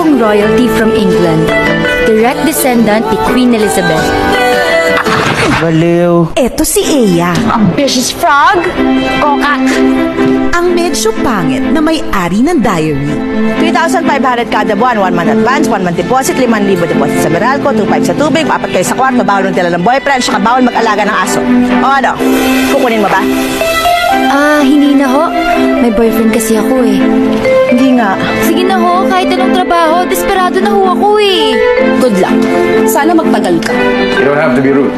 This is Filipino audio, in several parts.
akong royalty from England. Direct descendant ni Queen Elizabeth. Baliw. Eto si Eya, Ambitious frog! Kokak! ang medyo pangit na may-ari ng diary. 3,500 kada buwan, 1 month advance, 1 month deposit, 5,000 deposit sa Meralco, 2,500 sa tubig, 4 kayo sa kwarto, bawal ng tila ng boyfriend, saka bawal mag-alaga ng aso. O ano, kukunin mo ba? Hindi na ho. May boyfriend kasi ako eh. Hindi nga. Sige na ho, kahit anong trabaho, desperado na ho ako eh. Good luck. Sana magtagal ka. You don't have to be rude.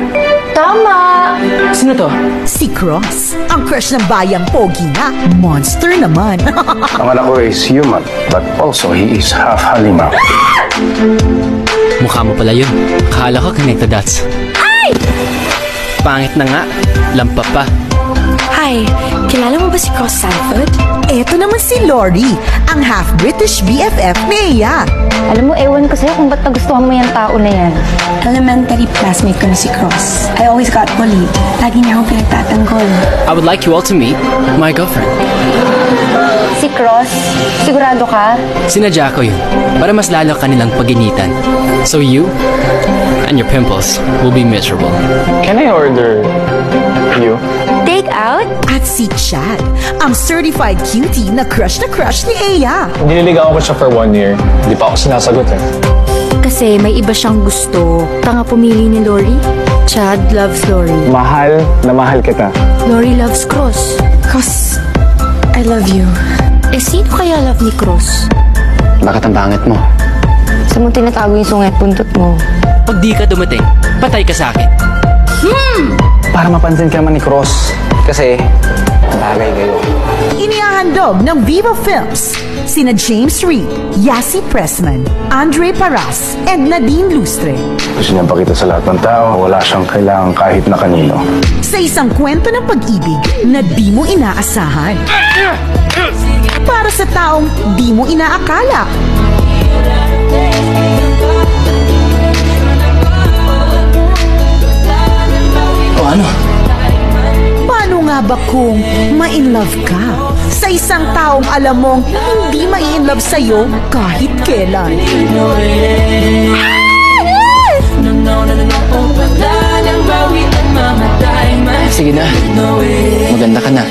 Tama! Sino to? Si Cross, ang crush ng bayang pogi na. Monster naman. Ang anak ko is human, but also he is half halimaw. Mukha mo pala yun. Akala ko connected dots. Ay! Pangit na nga. Lampa pa. Hi, kilala mo ba si Cross Sanford? Eto naman si Lori, ang half-British BFF ni Eya. Alam mo, ewan ko sa'yo kung ba't nagustuhan mo yung tao na yan. Elementary classmate ko na si Cross. I always got bullied. Lagi niya akong pinagtatanggol. I would like you all to meet my girlfriend. Si Cross? Sigurado ka? Sinadya ko yun para mas lalo kanilang paginitan. So you and your pimples will be miserable. Can I order you? Take out? At si Chad, ang certified cutie na crush ni Eya. Nililigawan ko siya for 1 year. Hindi pa ako sinasagot eh. Kasi may iba siyang gusto. Tanga pumili ni Lori. Chad loves Lori. Mahal na mahal kita. Lori loves Cross. Cross, I love you. Eh, sino kaya love ni Cross? Bakit ang pangit mo? Sa mo tinatago yung sungay puntot mo. Pag di ka dumating, patay ka sa akin. Para mapansin ka man ni Cross. Kasi, bagay kayo. Inihahandog ng Viva Films, sina James Reid, Yasi Pressman, Andre Paras, and Nadine Lustre. Gusto niyang pakita sa lahat ng tao, wala siyang kailangan kahit na kanino. Sa isang kwento ng pag-ibig na di mo inaasahan. Para sa taong di mo inaakala. O ano? Paano nga ba kung ma-inlove ka sa isang taong alam mong hindi ma-inlove sa'yo kahit kailan? Sige na. Maganda ka na.